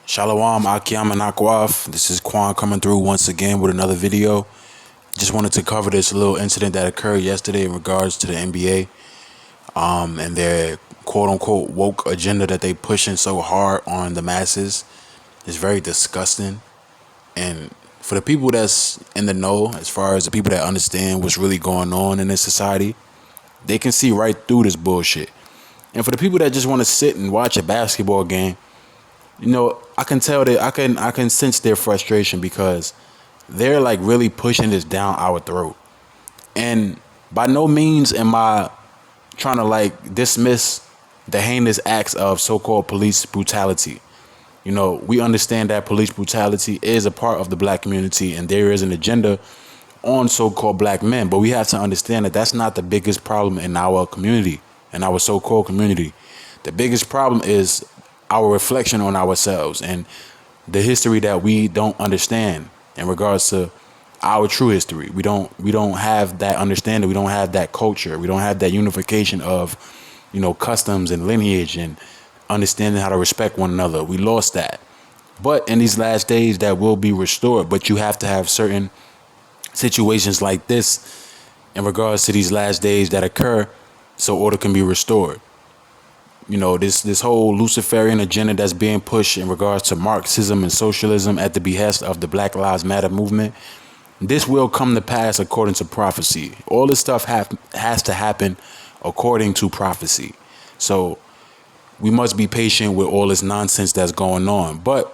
Shalom, Akiyama Nakwaf. This is Quan coming through once again with another video. Just wanted to cover this little incident that occurred yesterday in regards to the NBA and their quote unquote woke agenda that they pushing so hard on the masses. It's very disgusting. And for the people that's in the know, as far as the people that understand what's really going on in this society, they can see right through this bullshit. And for the people that just want to sit and watch a basketball game, I can tell that I can sense their frustration because they're like really pushing this down our throat. And by no means am I trying to like dismiss the heinous acts of so-called police brutality. We understand that police brutality is a part of the black community and there is an agenda on so-called black men, but we have to understand that that's not the biggest problem in our community, in our so-called community. The biggest problem is our reflection on ourselves and the history that we don't understand in regards to our true history. We don't have that understanding. We don't have that culture. We don't have that unification of, customs and lineage and understanding how to respect one another. We lost that. But in these last days that will be restored. But you have to have certain situations like this in regards to these last days that occur so order can be restored. This whole Luciferian agenda that's being pushed in regards to Marxism and socialism at the behest of the Black Lives Matter movement, this will come to pass according to prophecy. All this stuff has to happen according to prophecy. So we must be patient with all this nonsense that's going on. But,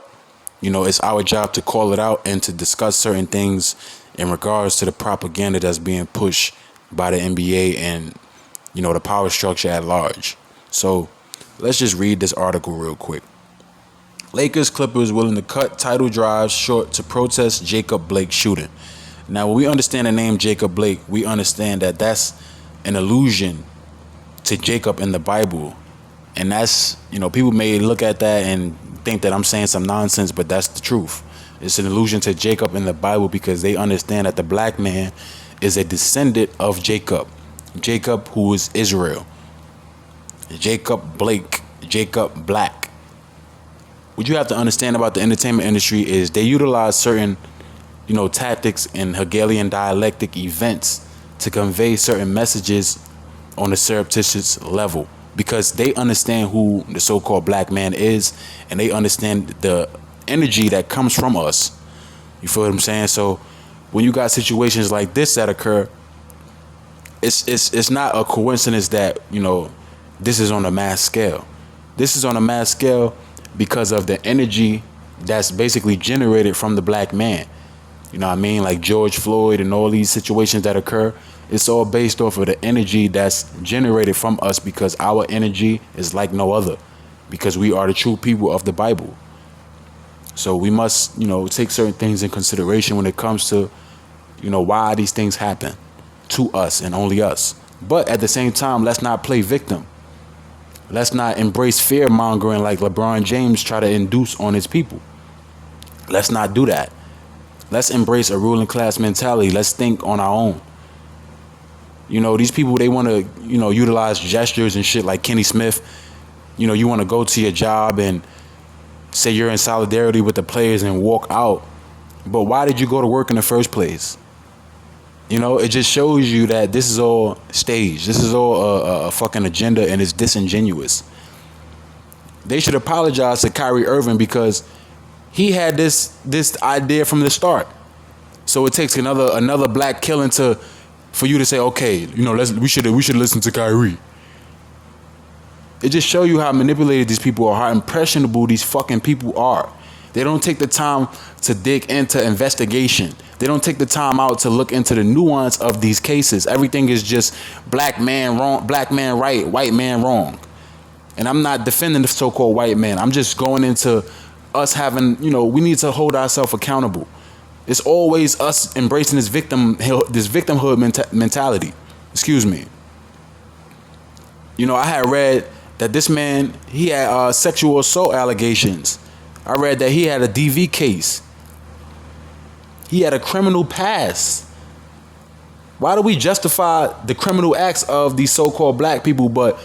it's our job to call it out and to discuss certain things in regards to the propaganda that's being pushed by the NBA and, the power structure at large. So let's just read this article real quick. Lakers Clippers willing to cut title drives short to protest Jacob Blake shooting. Now, when we understand the name Jacob Blake, we understand that that's an allusion to Jacob in the Bible. And that's, people may look at that and think that I'm saying some nonsense, but that's the truth. It's an allusion to Jacob in the Bible because they understand that the black man is a descendant of Jacob. Jacob, who is Israel. Jacob Blake, Jacob Black. What you have to understand about the entertainment industry is they utilize certain, tactics and Hegelian dialectic events to convey certain messages on a surreptitious level because they understand who the so-called black man is and they understand the energy that comes from us. You feel what I'm saying? So when you got situations like this that occur, it's not a coincidence that, this is on a mass scale. This is on a mass scale because of the energy that's basically generated from the black man. You know what I mean? Like George Floyd and all these situations that occur, it's all based off of the energy that's generated from us because our energy is like no other because we are the true people of the Bible. So we must, take certain things in consideration when it comes to, why these things happen to us and only us. But at the same time, let's not play victim. Let's not embrace fear mongering like LeBron James try to induce on his people. Let's not do that. Let's embrace a ruling class mentality. Let's think on our own. These people, they want to, utilize gestures and shit like Kenny Smith. You want to go to your job and say you're in solidarity with the players and walk out. But why did you go to work in the first place? It just shows you that this is all staged. This is all a fucking agenda and it's disingenuous. They should apologize to Kyrie Irving because he had this idea from the start. So it takes another black killing for you to say, okay, we should listen to Kyrie. It just shows you how manipulated these people are, how impressionable these fucking people are. They don't take the time to dig into investigation. They don't take the time out to look into the nuance of these cases. Everything is just black man wrong, black man right, white man wrong. And I'm not defending the so-called white man. I'm just going into us having, we need to hold ourselves accountable. It's always us embracing this victimhood mentality. Excuse me. I had read that this man, he had sexual assault allegations. I read that he had a DV case. He had a criminal past. Why do we justify the criminal acts of these so-called black people, but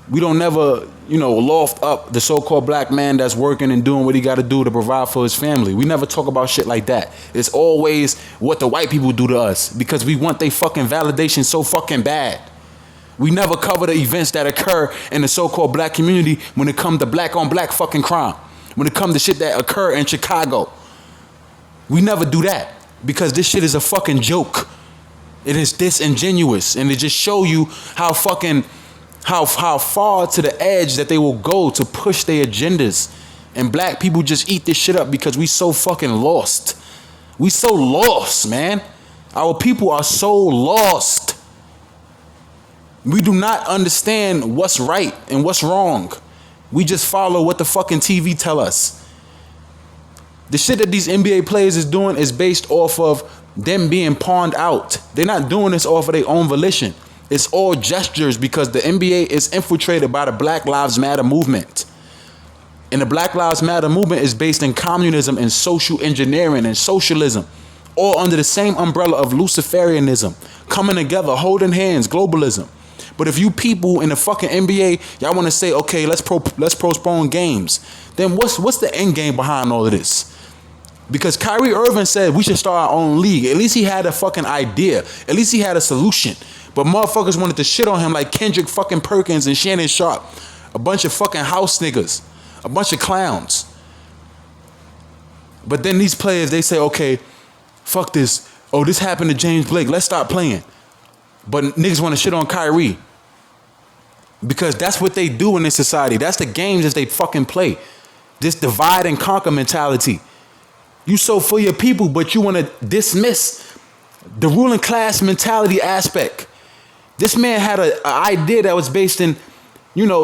We don't never, loft up the so-called black man that's working and doing what he got to do to provide for his family. We never talk about shit like that. It's always what the white people do to us because we want they fucking validation so fucking bad. We never cover the events that occur in the so-called black community when it comes to black on black fucking crime. When it comes to shit that occur in Chicago. We never do that because this shit is a fucking joke. It is disingenuous, and it just show you how fucking how far to the edge that they will go to push their agendas. And black people just eat this shit up because we so fucking lost. We so lost, man. Our people are so lost. We do not understand what's right and what's wrong. We just follow what the fucking TV tell us. The shit that these NBA players is doing is based off of them being pawned out. They're not doing this off of their own volition. It's all gestures because the NBA is infiltrated by the Black Lives Matter movement. And the Black Lives Matter movement is based in communism and social engineering and socialism, all under the same umbrella of Luciferianism, coming together, holding hands, globalism. But if you people in the fucking NBA, y'all want to say, okay, let's postpone games, then what's the end game behind all of this? Because Kyrie Irving said we should start our own league. At least he had a fucking idea. At least he had a solution. But motherfuckers wanted to shit on him like Kendrick fucking Perkins and Shannon Sharp. A bunch of fucking house niggas. A bunch of clowns. But then these players, they say, okay, fuck this. Oh, this happened to James Blake. Let's stop playing. But niggas want to shit on Kyrie. Because that's what they do in this society. That's the games that they fucking play. This divide and conquer mentality. You so for your people, but you want to dismiss the ruling class mentality aspect. This man had an idea that was based in,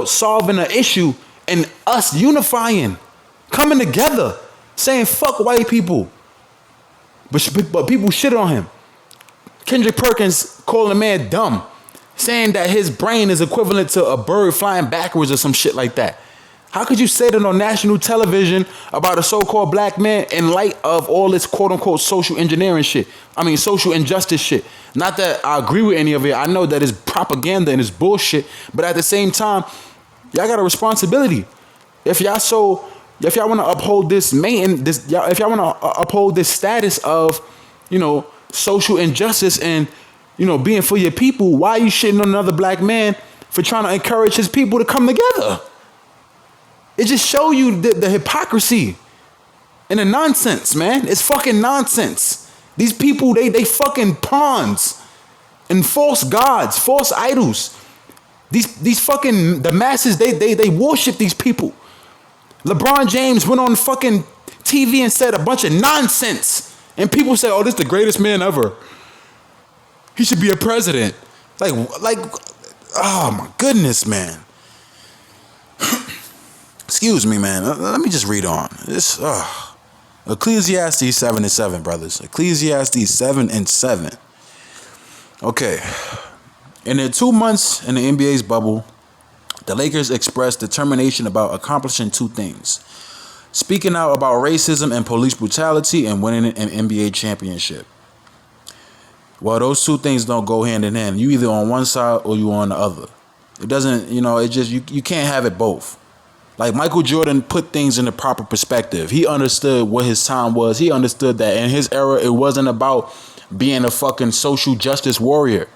solving an issue and us unifying, coming together, saying fuck white people. But people shit on him. Kendrick Perkins calling a man dumb, saying that his brain is equivalent to a bird flying backwards or some shit like that. How could you say that on national television about a so-called black man in light of all this quote-unquote social engineering shit? I mean, social injustice shit. Not that I agree with any of it. I know that it's propaganda and it's bullshit. But at the same time, y'all got a responsibility. If y'all want to uphold this if y'all want to uphold this status of, social injustice and, being for your people, why are you shitting on another black man for trying to encourage his people to come together? It just show you the hypocrisy and the nonsense, man. It's fucking nonsense. These people, they fucking pawns and false gods, false idols. These fucking, the masses, they worship these people. LeBron James went on fucking TV and said a bunch of nonsense. And people say, oh, this is the greatest man ever. He should be a president. Like, oh my goodness, man. Excuse me, man. Let me just read on. This Ecclesiastes 7:7, brothers. Ecclesiastes 7:7. Okay. In the 2 months in the NBA's bubble, the Lakers expressed determination about accomplishing two things: speaking out about racism and police brutality and winning an NBA championship. Well, those two things don't go hand in hand. You either on one side or you on the other. It doesn't, it just, you can't have it both. Like Michael Jordan put things in the proper perspective. He understood what his time was. He understood that in his era, it wasn't about being a fucking social justice warrior.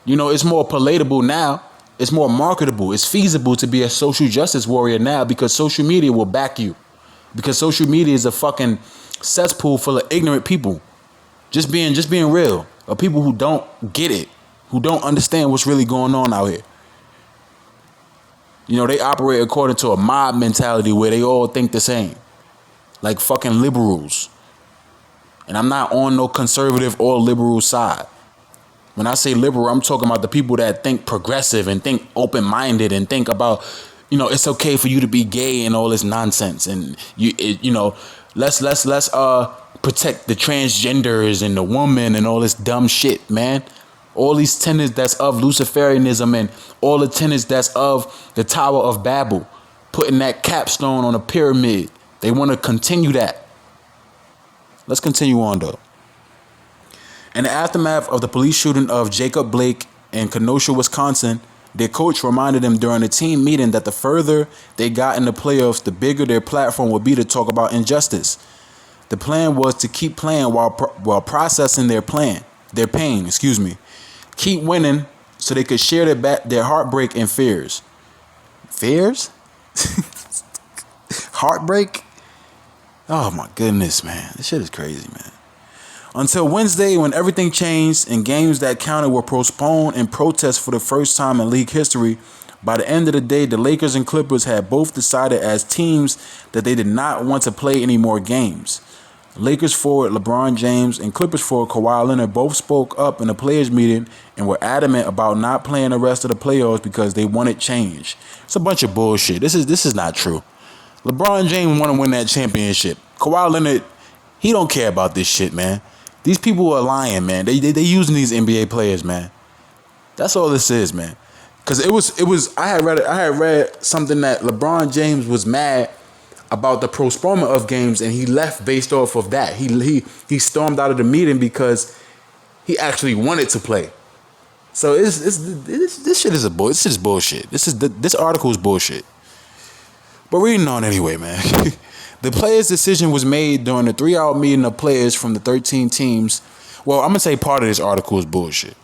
It's more palatable now. It's more marketable. It's feasible to be a social justice warrior now because social media will back you. Because social media is a fucking cesspool full of ignorant people. Just being real. Of people who don't get it. Who don't understand what's really going on out here. They operate according to a mob mentality where they all think the same. Like fucking liberals. And I'm not on no conservative or liberal side. When I say liberal, I'm talking about the people that think progressive and think open-minded and think about, it's okay for you to be gay and all this nonsense. And let's protect the transgenders and the woman and all this dumb shit, man. All these tenets that's of Luciferianism and all the tenets that's of the Tower of Babel, putting that capstone on a pyramid. They want to continue that. Let's continue on, though. In the aftermath of the police shooting of Jacob Blake in Kenosha, Wisconsin, Their coach reminded them during a team meeting that the further they got in the playoffs, the bigger their platform would be to talk about injustice. The plan was to keep playing while processing their pain. Keep winning so they could share their heartbreak and fears. Fears? Heartbreak? Oh my goodness, man. This shit is crazy, man. Until Wednesday, when everything changed and games that counted were postponed in protest for the first time in league history. By the end of the day, the Lakers and Clippers had both decided as teams that they did not want to play any more games. Lakers forward LeBron James and Clippers forward Kawhi Leonard both spoke up in a players meeting and were adamant about not playing the rest of the playoffs because they wanted change. It's a bunch of bullshit. This is not true. LeBron James want to win that championship. Kawhi Leonard, he don't care about this shit, man. These people are lying, man. They using these NBA players, man. That's all this is, man. Cause it was I had read something that LeBron James was mad about the postponement of games and he left based off of that. He stormed out of the meeting because he actually wanted to play. So this shit is bullshit. This article is bullshit. But reading on anyway, man. The players' decision was made during the 3-hour meeting of players from the 13 teams. Well, I'm going to say part of this article is bullshit.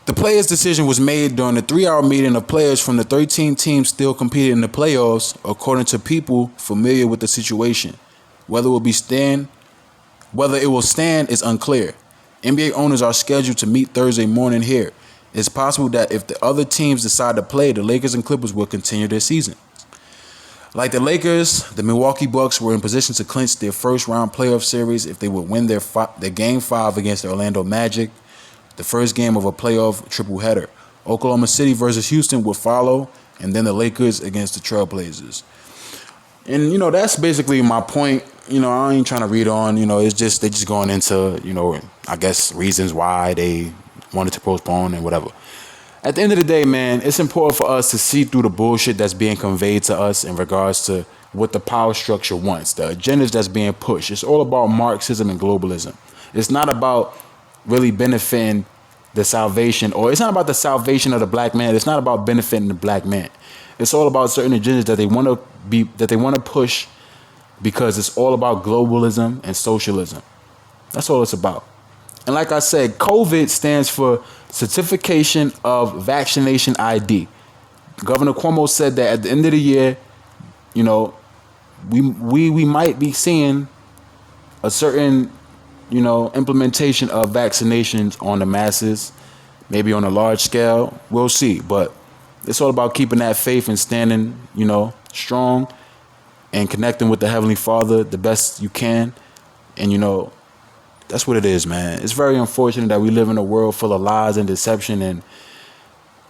The players' decision was made during the 3-hour meeting of players from the 13 teams still competing in the playoffs, according to people familiar with the situation. Whether it will stand is unclear. NBA owners are scheduled to meet Thursday morning here. It's possible that if the other teams decide to play, the Lakers and Clippers will continue their season. Like the Lakers, the Milwaukee Bucks were in position to clinch their first-round playoff series if they would win their Game 5 against the Orlando Magic, the first game of a playoff tripleheader. Oklahoma City versus Houston would follow, and then the Lakers against the Trailblazers. And, that's basically my point. I ain't trying to read on. It's just they just going into, I guess reasons why they wanted to postpone and whatever. At the end of the day, man, it's important for us to see through the bullshit that's being conveyed to us in regards to what the power structure wants, the agendas that's being pushed. It's all about Marxism and globalism. It's not about really benefiting the salvation, or it's not about the salvation of the black man. It's not about benefiting the black man. It's all about certain agendas that they want to push because it's all about globalism and socialism. That's all it's about. And like I said, COVID stands for Certification of Vaccination ID. Governor Cuomo said that at the end of the year, we might be seeing a certain, implementation of vaccinations on the masses, maybe on a large scale. We'll see. But it's all about keeping that faith and standing, strong and connecting with the Heavenly Father the best you can. And, that's what it is, man. It's very unfortunate that we live in a world full of lies and deception and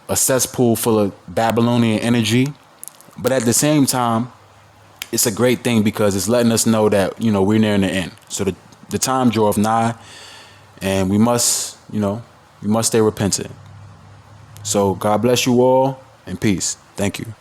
a cesspool full of Babylonian energy. But at the same time, it's a great thing because it's letting us know that, we're nearing the end. So the time draweth nigh, and we must stay repentant. So God bless you all, and peace. Thank you.